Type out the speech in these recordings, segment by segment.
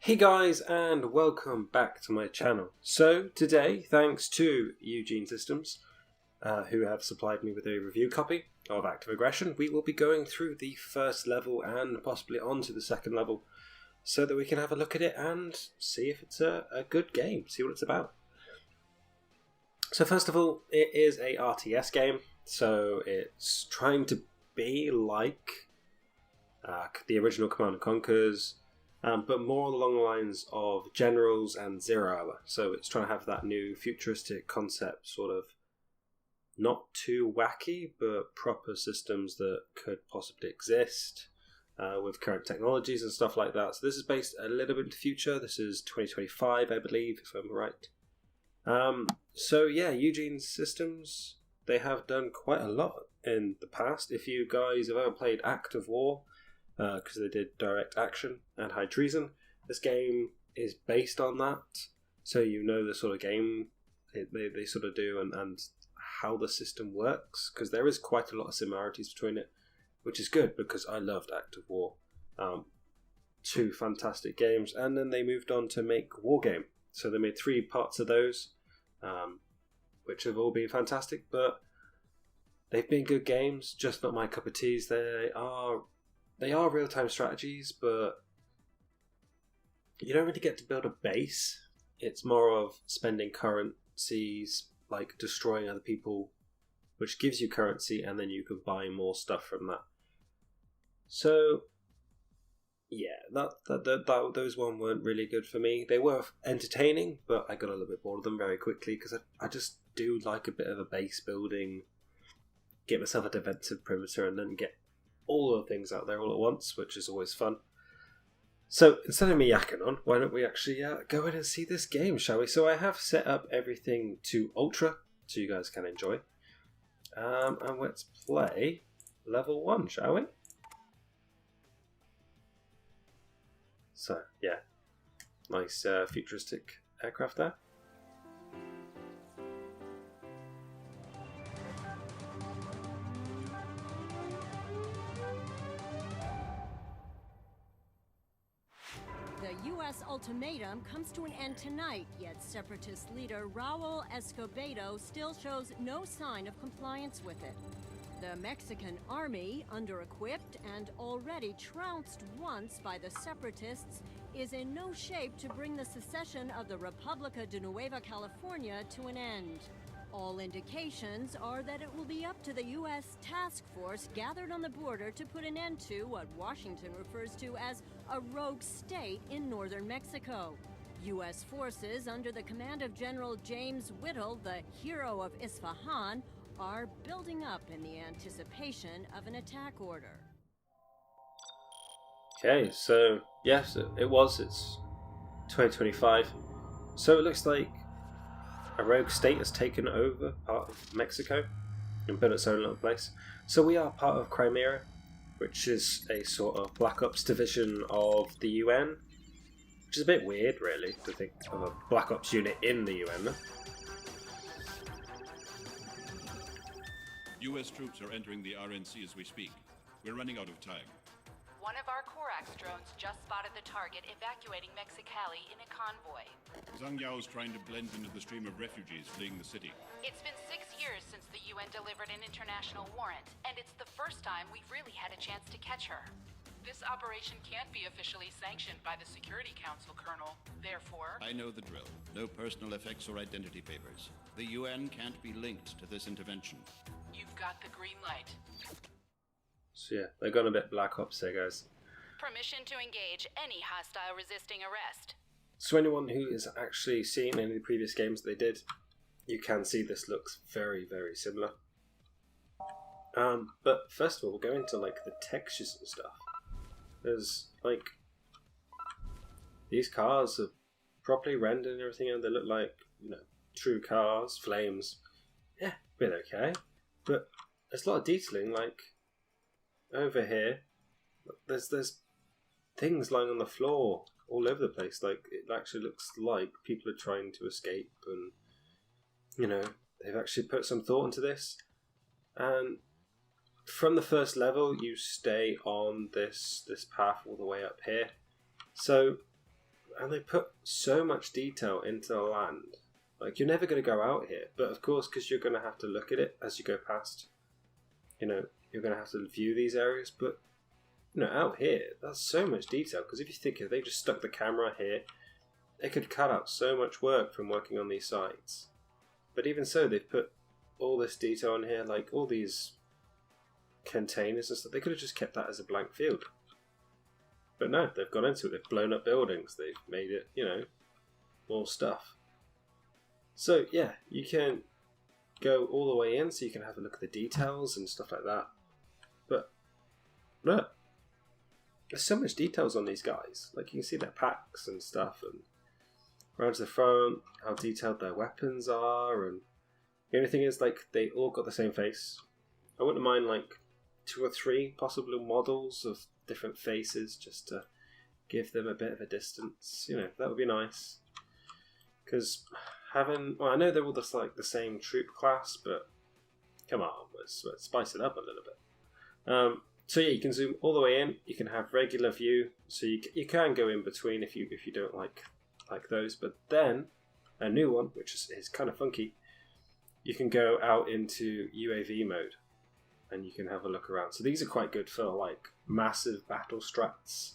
Hey guys, and welcome back to my channel. So today, thanks to Eugene Systems, who have supplied me with a review copy of Active Aggression, we will be going through the first level and possibly on to the second level so that we can have a look at it and see if it's a good game, see what it's about. So first of all, it is a RTS game, so it's trying to be like the original Command & Conquer's, but more along the lines of Generals and Zero Hour. So it's trying to have that new futuristic concept, sort of not too wacky, but proper systems that could possibly exist with current technologies and stuff like that. So this is based a little bit in the future. This is 2025, I believe, if I'm right. So yeah, Eugene Systems, they have done quite a lot in the past. If you guys have ever played Act of War, because they did Direct Action and High Treason, this game is based on that, so you know the sort of game they sort of do and how the system works, because there is quite a lot of similarities between it, which is good because I loved Act of War. Two fantastic games, and then they moved on to make Wargame, so they made 3 parts of those, which have all been fantastic, but they've been good games, just not my cup of tea. They are real-time strategies, but you don't really get to build a base. It's more of spending currencies, like destroying other people, which gives you currency, and then you can buy more stuff from that. So, yeah, those one weren't really good for me. They were entertaining, but I got a little bit bored of them very quickly, because I just do like a bit of a base building, get myself a defensive perimeter, and then get all the things out there all at once, which is always fun. So instead of me yakking on, why don't we actually go in and see this game, shall we? So I have set up everything to Ultra, so you guys can enjoy. And let's play level 1, shall we? So, yeah. Nice futuristic aircraft there. The U.S. ultimatum comes to an end tonight, yet Separatist leader Raul Escobedo still shows no sign of compliance with it. The Mexican army, under-equipped and already trounced once by the Separatists, is in no shape to bring the secession of the República de Nueva California to an end. All indications are that it will be up to the U.S. task force gathered on the border to put an end to what Washington refers to as a rogue state in northern Mexico. U.S. forces under the command of General James Whittle, the hero of Isfahan, are building up in the anticipation of an attack order. Okay, so yes, it's 2025. So it looks like a rogue state has taken over part of Mexico and built its own little place. So we are part of Crimea, which is a sort of Black Ops division of the UN, which is a bit weird, really, to think of a Black Ops unit in the UN. U.S. troops are entering the RNC as we speak. We're running out of time. One of our Corax drones just spotted the target evacuating Mexicali in a convoy. Zhang Yao's trying to blend into the stream of refugees fleeing the city. It's been 6 years since the UN delivered an international warrant, and it's the first time we've really had a chance to catch her. This operation can't be officially sanctioned by the Security Council, Colonel. Therefore... I know the drill. No personal effects or identity papers. The UN can't be linked to this intervention. You've got the green light. So yeah, they've gone a bit Black Ops there, guys. Permission to engage any hostile resisting arrest. So anyone who has actually seen any of the previous games they did, you can see this looks very, very similar. But first of all, we'll go into like the textures and stuff. There's like these cars are properly rendered and everything, and they look like, you know, true cars. Flames, yeah, bit okay, but there's a lot of detailing. Like over here, there's things lying on the floor all over the place. Like it actually looks like people are trying to escape, and you know, they've actually put some thought into this. And from the first level, you stay on this path all the way up here. So And they put so much detail into the land. Like, you're never going to go out here, but of course, because you're going to have to look at it as you go past, you know, you're going to have to view these areas, but, you know, out here, that's so much detail, because if you think if they just stuck the camera here, they could cut out so much work from working on these sites. But even so, they've put all this detail in here, like all these containers and stuff. They could have just kept that as a blank field. But no, they've gone into it. They've blown up buildings. They've made it, you know, more stuff. So yeah, you can go all the way in so you can have a look at the details and stuff like that. But look, there's so much details on these guys. Like, you can see their packs and stuff, and around to the front, how detailed their weapons are, and the only thing is, like, they all got the same face. I wouldn't mind, like, 2 or 3 possible models of different faces just to give them a bit of a distance. You know, that would be nice. Because having... Well, I know they're all just, like, the same troop class, but come on, let's spice it up a little bit. So yeah, you can zoom all the way in. You can have regular view, so you can go in between if you don't like those. But then, a new one, which is kind of funky, you can go out into UAV mode. And you can have a look around. So these are quite good for like massive battle strats.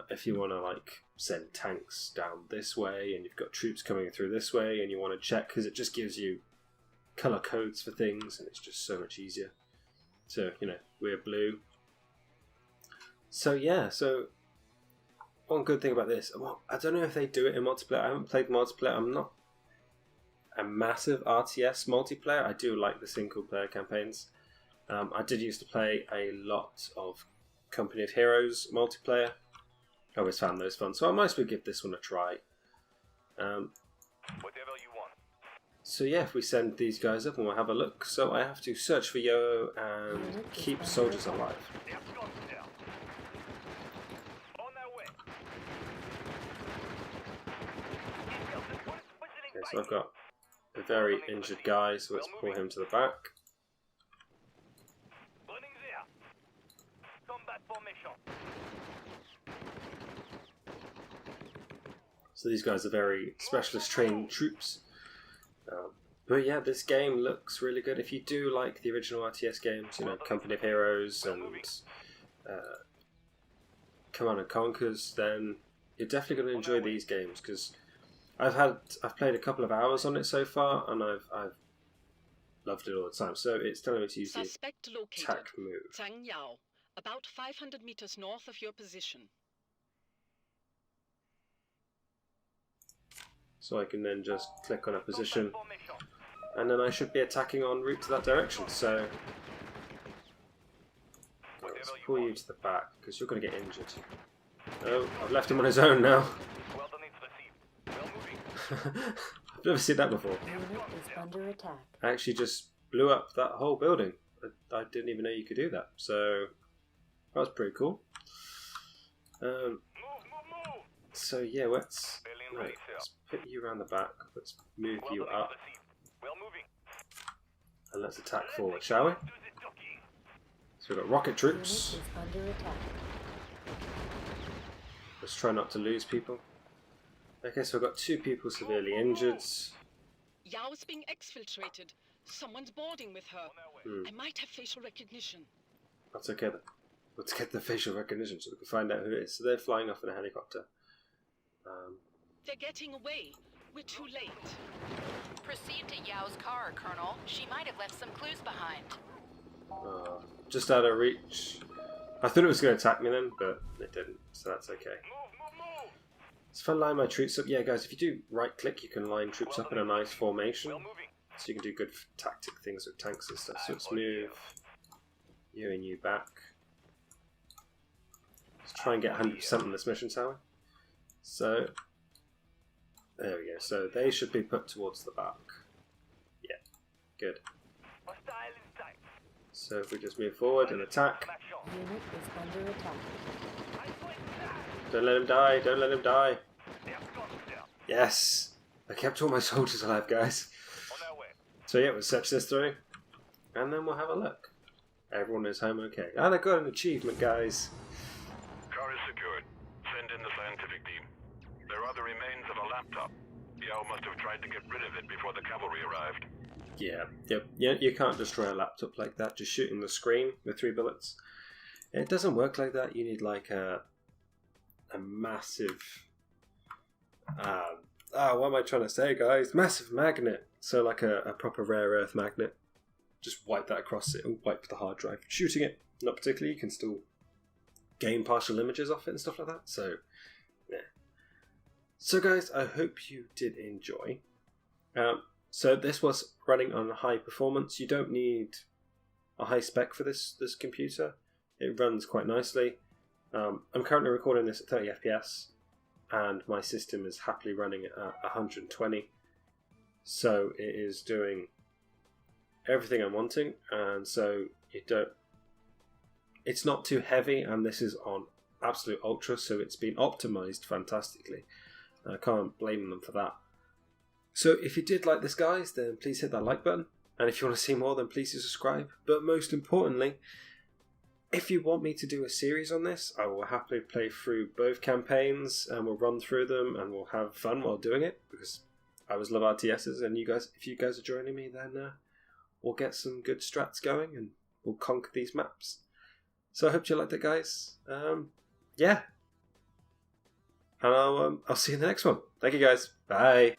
If you want to like send tanks down this way, and you've got troops coming through this way, and you want to check, because it just gives you color codes for things, and it's just so much easier. So, you know, we're blue. So yeah, so one good thing about this, well, I don't know if they do it in multiplayer. I haven't played multiplayer. I'm not a massive RTS multiplayer. I do like the single player campaigns. I did used to play a lot of Company of Heroes multiplayer. I always found those fun, so I might as well give this one a try. Whatever you want. So yeah, if we send these guys up and we'll have a look. So I have to search for Yo and keep soldiers alive. On their way. Okay, so I've got a very injured guy, so let's pull him to the back. So these guys are very specialist trained troops. But yeah, this game looks really good. If you do like the original RTS games, you know, Company of Heroes and Command & Conquers, then you're definitely going to enjoy these games, because I've played a couple of hours on it so far, and I've loved it all the time. So it's telling me to use the Suspect located. attack move. Zhang Yao, about 500 meters north of your position. So I can then just click on a position, and then I should be attacking en route to that direction. So let's pull you to the back, because you're going to get injured. Oh, I've left him on his own now. I've never seen that before. Under attack. I actually just blew up that whole building. I didn't even know you could do that. So that was pretty cool. So yeah, let's put you around the back. Let's move you up. And let's attack forward, shall we? So we've got rocket troops. Under attack. Let's try not to lose people. Okay, so we've got 2 people severely injured. Yao is being exfiltrated. Someone's boarding with her. I might have facial recognition. That's okay then. Let's get the facial recognition so we can find out who it is. So they're flying off in a helicopter. They're getting away. We're too late. Proceed to Yao's car, Colonel. She might have left some clues behind. Just out of reach. I thought it was going to attack me then, but it didn't, so that's okay. So if I line my troops up, yeah guys, if you do right click, you can line troops up in a nice formation. So you can do good tactic things with tanks and stuff. So let's move you and you back. Let's try and get 100% on this mission, shall we? So, there we go. So they should be put towards the back. Yeah, good. So if we just move forward and attack. Unit is under attack. Don't let him die, don't let him die. Yes! I kept all my soldiers alive, guys. So yeah, we'll search this through, and then we'll have a look. Everyone is home okay. And I got an achievement, guys. Car is secured. Send in the scientific team. There are the remains of a laptop. Yao must have tried to get rid of it before the cavalry arrived. Yeah, you can't destroy a laptop like that, just shooting the screen with 3 bullets. It doesn't work like that. You need like a massive... what am I trying to say, guys? Massive magnet. So like a proper rare earth magnet. Just wipe that across it and wipe the hard drive. Shooting it, not particularly. You can still gain partial images off it and stuff like that. So, yeah. So guys, I hope you did enjoy. So this was running on high performance. You don't need a high spec for this computer. It runs quite nicely. I'm currently recording this at 30 FPS, and my system is happily running at 120. So it is doing everything I'm wanting, and so it's not too heavy, and this is on absolute ultra, so it's been optimized fantastically. I can't blame them for that. So if you did like this, guys, then please hit that like button. And if you want to see more, then please subscribe. But most importantly, if you want me to do a series on this, I will happily play through both campaigns, and we'll run through them, and we'll have fun while doing it, because I always love RTSs, and if you guys are joining me, then we'll get some good strats going, and we'll conquer these maps. So I hope you liked it, guys. Yeah. And I'll see you in the next one. Thank you, guys. Bye.